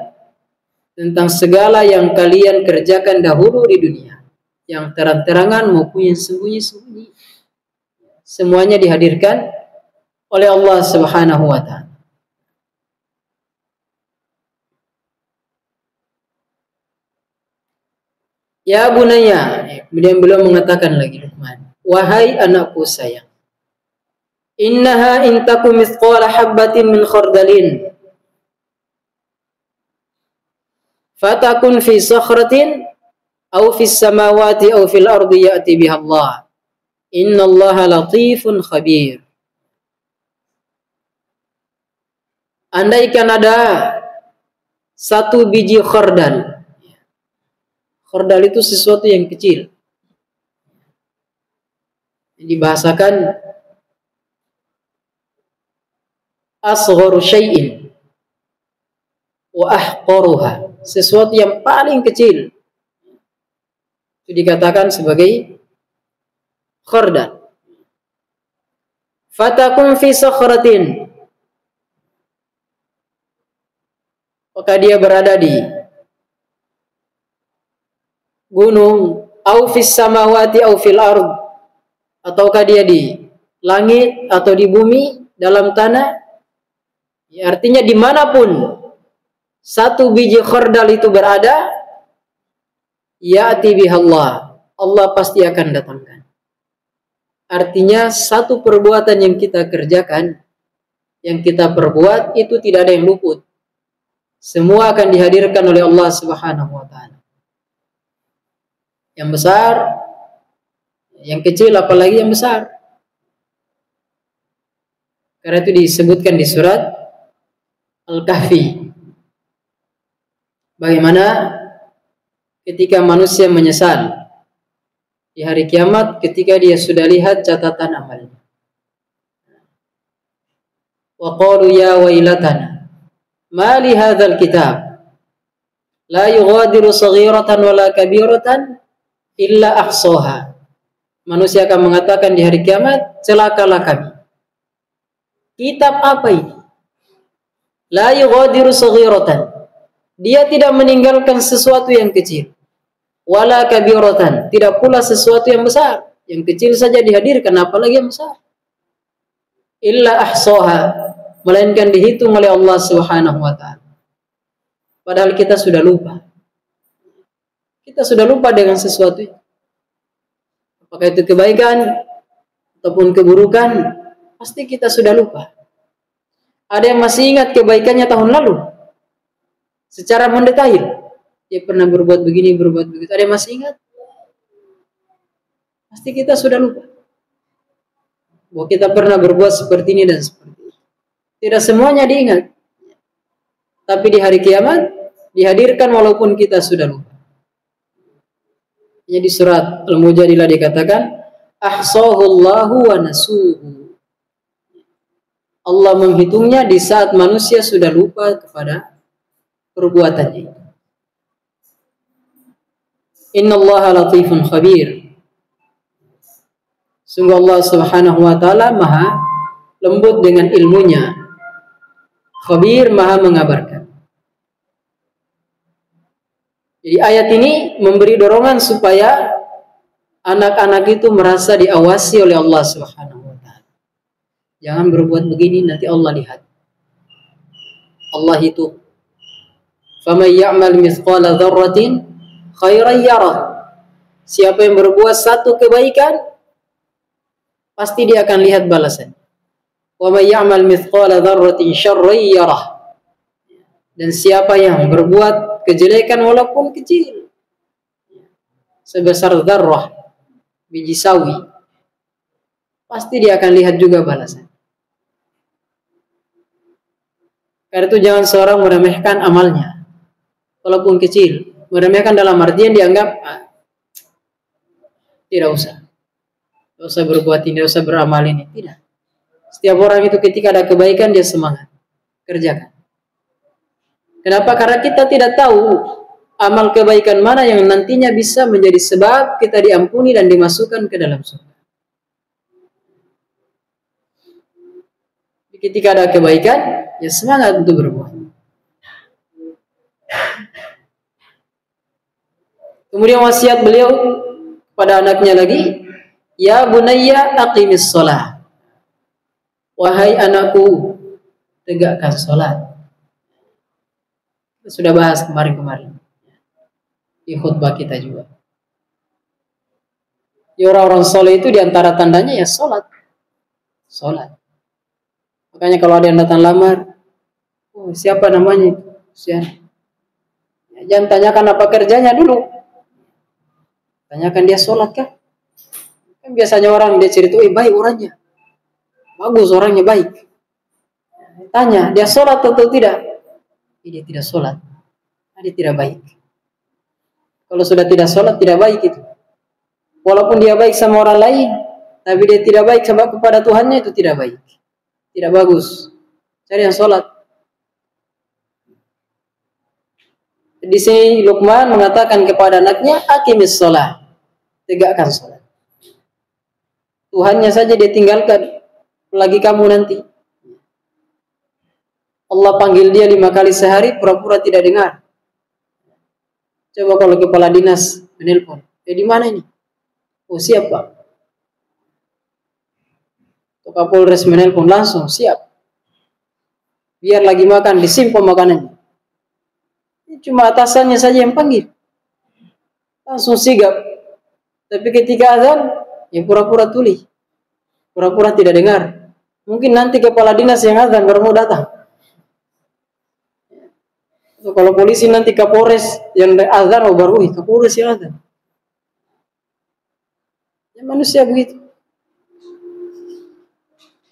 tentang segala yang kalian kerjakan dahulu di dunia, yang terang-terangan maupun yang sembunyi-sembunyi. Semuanya dihadirkan oleh Allah Subhanahu wa taala. Ya bunaya, kemudian beliau mengatakan lagi, Luqman, wahai anakku sayang, innaha in takum mithqala habbatin min khardalin fatakun fi sakhratin aw fis samawati aw fil ardi ya'ti biha Allah. Innallaha latifun khabir. Andaikan ada satu biji khardal. Khardal itu sesuatu yang kecil. Dibahasakan asgharu syai'in wa ahqaruha, sesuatu yang paling kecil. Itu dikatakan sebagai khardal. Fatakun fi sakhratin, maka dia berada di gunung, au fis samawati au fil ard, ataukah dia di langit atau di bumi, dalam tanah. Ya, artinya dimanapun satu biji khardal itu berada, ya'ti bihallah, Allah pasti akan datangkan. Artinya satu perbuatan yang kita kerjakan, yang kita perbuat, itu tidak ada yang luput. Semua akan dihadirkan oleh Allah Subhanahu wa taala. Yang besar, yang kecil, apalagi yang besar. Karena itu disebutkan di surat Al-Kahfi, bagaimana ketika manusia menyesal di hari kiamat ketika dia sudah lihat catatan amalnya. Wa qalu ya wailatana ma li hadzal kitab la yughadiru saghiratan wala kabiratan illa ahsaha Manusia akan mengatakan di hari kiamat, celakalah kami. Kitab apa ini? La yughadiru saghiratan. Dia tidak meninggalkan sesuatu yang kecil. Wala kabiratan. Tidak pula sesuatu yang besar. Yang kecil saja dihadirkan, apalagi yang besar. Illa ahsaha. Melainkan dihitung oleh Allah Subhanahu wa ta'ala. Padahal kita sudah lupa. Kita sudah lupa dengan sesuatu. Apakah itu kebaikan ataupun keburukan, pasti kita sudah lupa. Ada yang masih ingat kebaikannya tahun lalu secara mendetail. Dia pernah berbuat begini, berbuat begitu. Ada yang masih ingat? Pasti kita sudah lupa bahwa kita pernah berbuat seperti ini dan seperti itu. Tidak semuanya diingat. Tapi di hari kiamat dihadirkan walaupun kita sudah lupa. Jadi surat Al-Mujadilah dikatakan, ahsahullahu wa nasuhu. Allah menghitungnya di saat manusia sudah lupa kepada perbuatannya. Innallaha latifun khabir. Sungguh Allah Subhanahu wa ta'ala maha lembut dengan ilmunya. Khabir, maha mengabarkan. Jadi ayat ini memberi dorongan supaya anak-anak itu merasa diawasi oleh Allah Subhanahu wa ta'ala. Jangan berbuat begini, nanti Allah lihat. Allah itu. Faman ya'mal mithqala dzarratin khairan yarah. Siapa yang berbuat satu kebaikan, pasti dia akan lihat balasan. Wa may ya'mal mithqala dzarratin syarran yarah. Dan siapa yang berbuat kejelekan walaupun kecil, sebesar dzarrah, biji sawi, pasti dia akan lihat juga balasan. Karena itu jangan seorang meremehkan amalnya walaupun kecil. Meremehkan dalam artian dianggap tidak usah berbuat ini, tidak usah beramal ini. Tidak. Setiap orang itu ketika ada kebaikan dia semangat kerjakan. Kenapa? Karena kita tidak tahu amal kebaikan mana yang nantinya bisa menjadi sebab kita diampuni dan dimasukkan ke dalam surga. Ketika ada kebaikan, ya semangat untuk berbuat. Kemudian wasiat beliau pada anaknya lagi, ya bunayya aqimis shalah. Wahai anakku, tegakkan salat. Kita sudah bahas kemarin di khutbah kita juga. Ya, orang-orang soleh itu diantara tandanya ya salat. Makanya kalau ada yang datang lamar, oh, siapa namanya itu? Ya, jangan tanyakan apa kerjanya dulu. Tanyakan dia sholat kah? Kan biasanya orang dia cerita, baik orangnya. Bagus orangnya, baik. Tanya, dia sholat atau tidak? Dia tidak sholat. Dia tidak baik. Kalau sudah tidak sholat, tidak baik itu. Walaupun dia baik sama orang lain, tapi dia tidak baik sama kepada Tuhannya, itu tidak baik. Tidak bagus. Cari yang sholat. Di sini Luqman mengatakan kepada anaknya, aqimis shalah. Tegakkan sholat. Tuhannya saja dia tinggalkan, lagi kamu nanti. Allah panggil dia 5 kali sehari, pura-pura tidak dengar. Coba kalau kepala dinas menelpon, di mana ini? Oh, siap Pak. Kapolres menelpon langsung, siap. Biar lagi makan, disimpan makanannya. Cuma atasannya saja yang panggil. Langsung sigap. Tapi ketika azan, ya pura-pura tuli. Pura-pura tidak dengar. Mungkin nanti kepala dinas yang azan baru mau datang. Kalau polisi nanti Kapolres yang azan, oh baru Kapolres yang azan. Ya manusia begitu.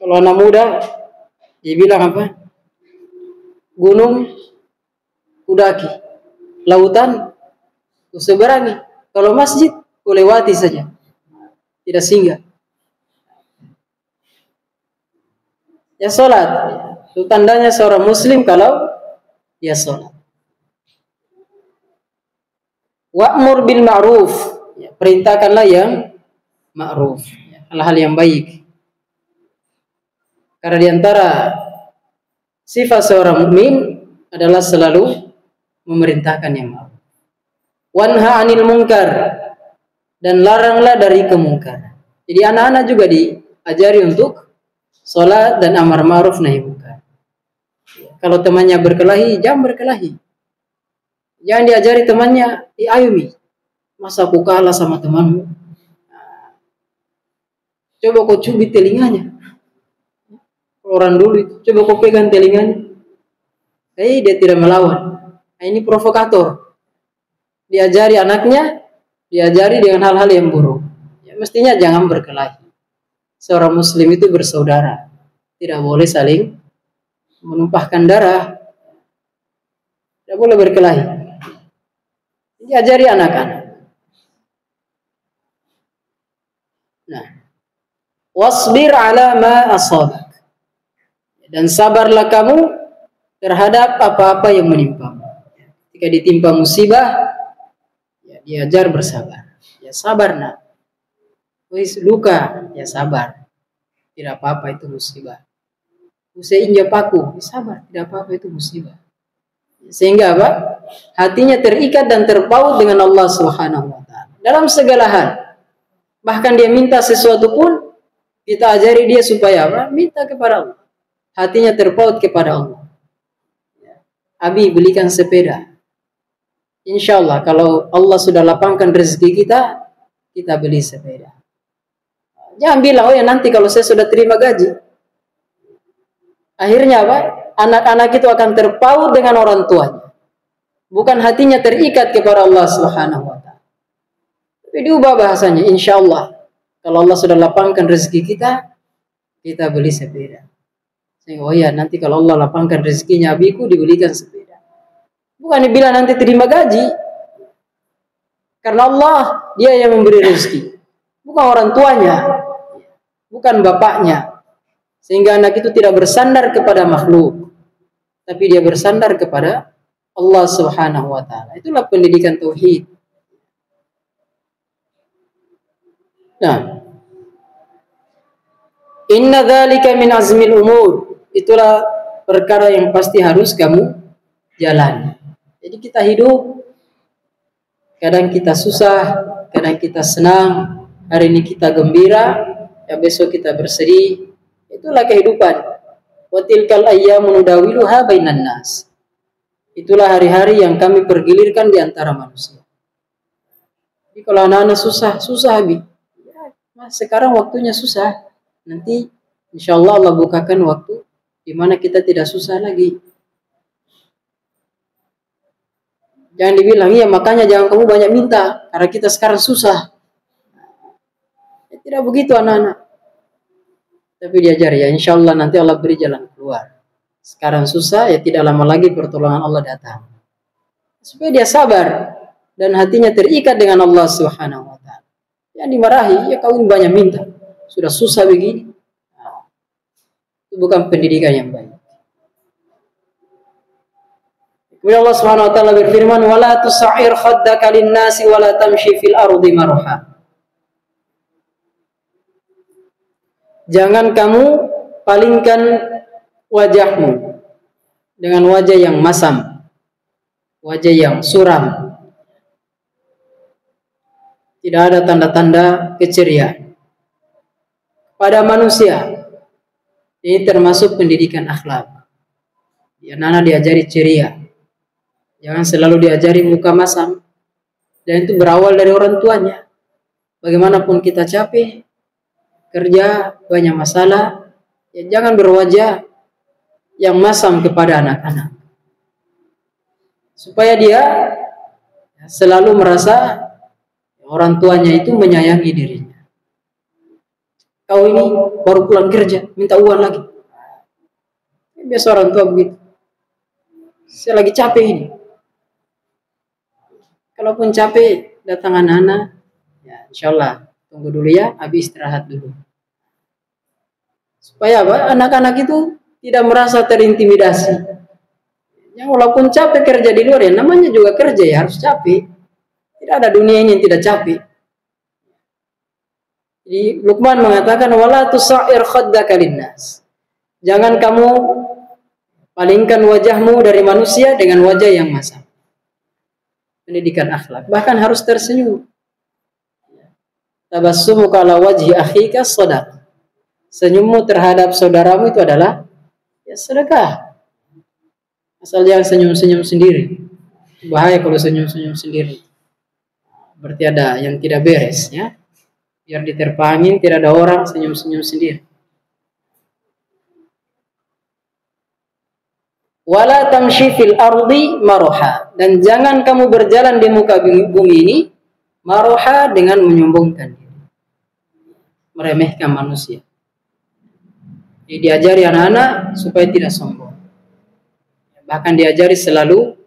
Kalau anak muda, dia bilang apa? Gunung kudaki, lautan kuseberangi. Kalau masjid kulewati saja, tidak singgah. Ya sholat, itu tandanya seorang muslim kalau ya sholat. Wa'mur bil ma'ruf, ya, perintahkanlah yang ma'ruf, hal-hal yang baik. Karena di antara sifat seorang mukmin adalah selalu memerintahkan yang ma'ruf. Wanha 'anil munkar, dan laranglah dari kemungkaran. Jadi anak-anak juga diajari untuk salat dan amar ma'ruf nahi munkar. Kalau temannya berkelahi, jangan berkelahi. Jangan diajari temannya, diayumi. Masa aku kalah sama temanmu? Coba kau cubit telinganya. Orang dulu itu, coba kau pegang telinganya. Dia tidak melawan. Ini provokator. Diajari anaknya, diajari dengan hal-hal yang buruk. Ya, mestinya jangan berkelahi. Seorang muslim itu bersaudara. Tidak boleh saling menumpahkan darah. Tidak boleh berkelahi. Diajari anak-anak. Nah, wasbir ala ma asabak, dan sabarlah kamu terhadap apa-apa yang menimpa. Jika ditimpa musibah, ya diajar bersabar. Ya sabar nak. Wis luka, ya sabar. Tidak apa-apa itu musibah. Usai injak paku, ya sabar. Tidak apa-apa itu musibah. Sehingga apa? Hatinya terikat dan terpaut dengan Allah Subhanahu wa taala dalam segala hal. Bahkan dia minta sesuatu pun kita ajari dia supaya apa? Minta kepada Allah. Hatinya terpaut kepada Allah. Abi belikan sepeda. Insya Allah kalau Allah sudah lapangkan rezeki kita, kita beli sepeda. Jangan bilang, oh ya nanti kalau saya sudah terima gaji. Akhirnya apa? Anak-anak itu akan terpaut dengan orang tuanya. Bukan hatinya terikat kepada Allah Subhanahu wa taala. Tapi diubah bahasanya, insya Allah. Kalau Allah sudah lapangkan rezeki kita, kita beli sepeda. Sehingga, oh ya nanti kalau Allah lapangkan rezekinya abiku, dibelikan sepeda. Bukan dibilang nanti terima gaji. Karena Allah, dia yang memberi rezeki. Bukan orang tuanya. Bukan bapaknya. Sehingga anak itu tidak bersandar kepada makhluk. Tapi dia bersandar kepada Allah Subhanahu wa taala. Itulah pendidikan tauhid. Nah, inna dzalika min azmil umur. Itulah perkara yang pasti harus kamu jalani. Jadi kita hidup, kadang kita susah, kadang kita senang, hari ini kita gembira, ya besok kita bersedih. Itulah kehidupan. Wa tilkal ayyamu nudawiluha bainan nas. Itulah hari-hari yang kami pergilirkan di antara manusia. Jadi kalau anak-anak susah habis. Sekarang waktunya susah. Nanti insya Allah Allah bukakan waktu di mana kita tidak susah lagi. Jangan dibilang, iya makanya jangan kamu banyak minta karena kita sekarang susah. Ya, tidak begitu anak-anak. Tapi diajar ya, insya Allah nanti Allah beri jalan keluar. Sekarang susah, ya tidak lama lagi pertolongan Allah datang. Supaya dia sabar dan hatinya terikat dengan Allah Subhanahu wa taala. Yang dimarahi, ya kau ini banyak minta. Sudah susah begini. Nah, itu bukan pendidikan yang baik. Kemudian Allah Subhanahu wa taala berfirman, "Wala tusa'ir khaddaka lin-nasi wa la tamshi fil ardi marha." Jangan kamu palingkan wajahmu dengan wajah yang masam, wajah yang suram. Tidak ada tanda-tanda keceriaan pada manusia. Ini termasuk pendidikan akhlak. Anak-anak diajari ceria. Jangan selalu diajari muka masam. Dan itu berawal dari orang tuanya. Bagaimanapun kita capek, kerja, banyak masalah, ya jangan berwajah yang masam kepada anak-anak. Supaya dia selalu merasa orang tuanya itu menyayangi dirinya. Kau ini baru pulang kerja, minta uang lagi. Biasa orang tua begitu. Saya lagi capek ini. Kalaupun capek, datang anak-anak, ya insya Allah tunggu dulu ya, habis istirahat dulu. Supaya apa? Anak-anak itu tidak merasa terintimidasi. Yang walaupun capek kerja di luar, ya namanya juga kerja ya harus capek. Tidak ada dunia ini yang tidak capek. Jadi Luqman mengatakan wala tusa'ir khaddaka linnas. Jangan kamu palingkan wajahmu dari manusia dengan wajah yang masam. Pendidikan akhlak. Bahkan harus tersenyum. Tabassumuka ala wajhi akhika shadaqah. Senyummu terhadap saudaramu itu adalah ya sedekah. Asal jangan senyum-senyum sendiri. Bahaya kalau senyum-senyum sendiri. Berarti ada yang tidak beres ya. Biar diterpa angin, tidak ada orang senyum-senyum sendiri. Wala tamshi fil ardi maroha. Dan jangan kamu berjalan di muka bumi ini maroha dengan menyombongkan diri. Meremehkan manusia. Jadi diajari anak-anak supaya tidak sombong. Bahkan diajari selalu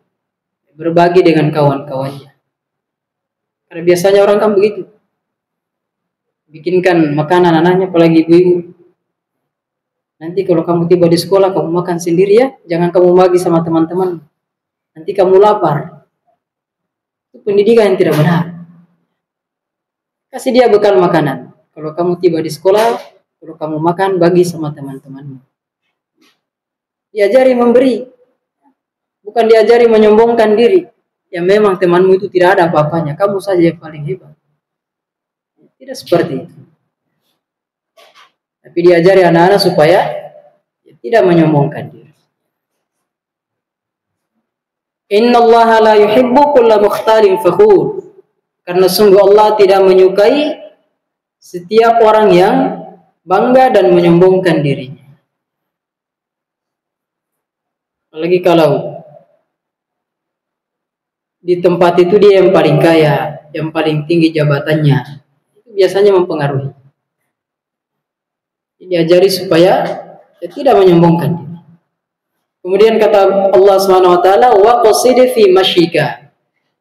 berbagi dengan kawan-kawannya. Karena biasanya orang kan begitu. Bikinkan makanan anaknya, apalagi ibu-ibu. Nanti kalau kamu tiba di sekolah, kamu makan sendiri ya. Jangan kamu bagi sama teman-teman. Nanti kamu lapar. Itu pendidikan yang tidak benar. Kasih dia bekal makanan. Kalau kamu tiba di sekolah, kalau kamu makan, bagi sama teman-temanmu. Diajari memberi. Bukan diajari menyombongkan diri. Ya memang temanmu itu tidak ada apa-apanya. Kamu saja yang paling hebat. Tidak seperti itu. Tapi diajari anak-anak supaya tidak menyombongkan diri. Innallaha la yuhibbu kulla mukhtalin fakhur. Karena sungguh Allah tidak menyukai setiap orang yang bangga dan menyombongkan dirinya. Apalagi kalau di tempat itu dia yang paling kaya, yang paling tinggi jabatannya. Itu biasanya mempengaruhi. Diajari supaya tidak menyombongkan diri. Kemudian kata Allah Subhanahu wa taala, wa qasid fi masyika.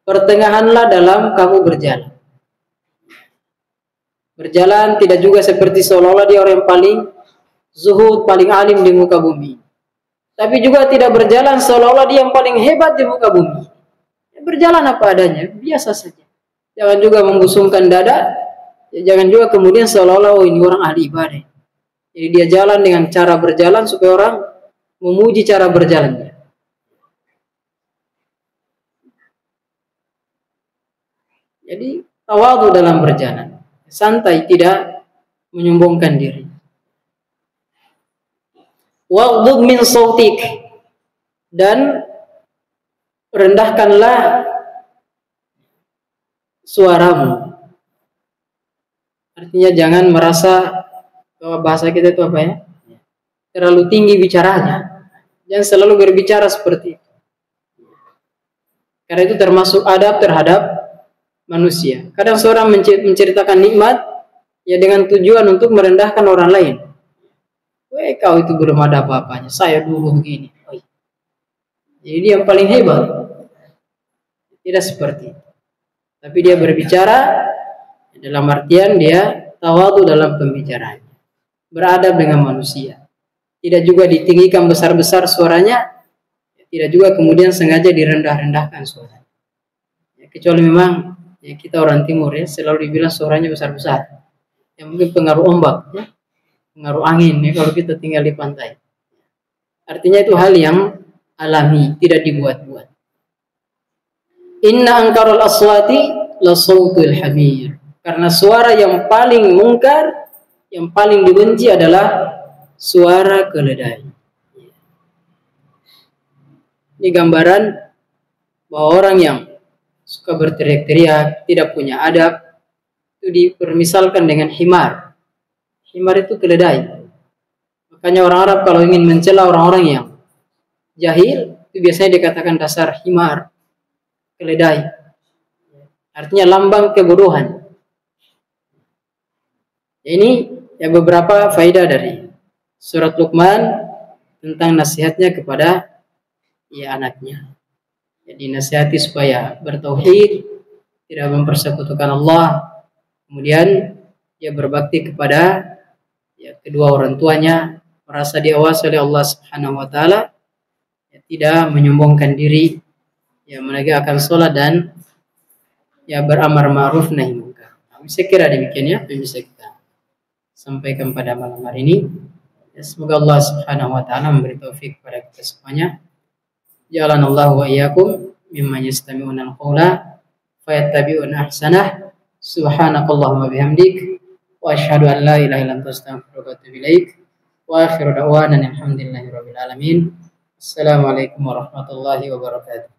Pertengahanlah dalam kamu berjalan. Berjalan tidak juga seperti seolah-olah dia orang yang paling zuhud, paling alim di muka bumi. Tapi juga tidak berjalan seolah-olah dia yang paling hebat di muka bumi. Berjalan apa adanya, biasa saja. Jangan juga menggusungkan dada, jangan juga kemudian seolah-olah oh ini orang ahli ibadah. Jadi dia jalan dengan cara berjalan supaya orang memuji cara berjalannya. Jadi tawadhu dalam berjalan. Santai, tidak menyombongkan diri. Waghdud min sautik, dan rendahkanlah suaramu. Artinya jangan merasa bahwa bahasa kita itu apa ya? Terlalu tinggi bicaranya. Jangan selalu berbicara seperti itu. Karena itu termasuk adab terhadap manusia. Kadang seorang menceritakan nikmat ya dengan tujuan untuk merendahkan orang lain. Weh, kau itu belum ada apa-apanya. Saya dulu begini. Jadi dia yang paling hebat. Tidak seperti itu. Tapi dia berbicara dalam artian dia tawadhu dalam pembicaraannya. Beradab dengan manusia. Tidak juga ditinggikan besar-besar suaranya. Tidak juga kemudian sengaja direndah-rendahkan suaranya. Ya, kecuali memang ya, kita orang timur ya selalu dibilang suaranya besar-besar. Yang mungkin pengaruh ombak ya. Pengaruh angin ya kalau kita tinggal di pantai. Artinya itu hal yang alami, tidak dibuat-buat. Inna angkarul aswati la sautul hamir. Karena suara yang paling mungkar, yang paling dibenci adalah suara keledai. Ini gambaran bahwa orang yang suka berteriak-teriak, tidak punya adab, itu dipermisalkan dengan himar. Himar itu keledai. Makanya orang Arab kalau ingin mencela orang-orang yang jahil, itu biasanya dikatakan dasar himar, keledai. Artinya lambang kebodohan. Ini ya beberapa faedah dari surat Luqman tentang nasihatnya kepada ya anaknya. Jadi nasihati supaya bertauhid, tidak mempersekutukan Allah. Kemudian dia berbakti kepada ya kedua orang tuanya, merasa diawasi oleh Allah Subhanahu wa taala, ya, tidak menyombongkan diri, ya menegakkan salat dan ya beramar ma'ruf nahi munkar. Saya kira demikian ya, bisa kita sampaikan pada malam hari ini. Ya, semoga Allah Subhanahu wa taala memberi taufik kepada kita semuanya. Ja'alanallahu wa iyyakum mimman yastami'una al-qawla fayattabi'una ahsanah. Subhanakallahumma bihamdik wa asyhadu an la ilaha illa anta astaghfiruka wa atubu ilaik. Wa akhiru da'wana alhamdulillahi rabbil alamin. Assalamualaikum warahmatullahi wabarakatuh.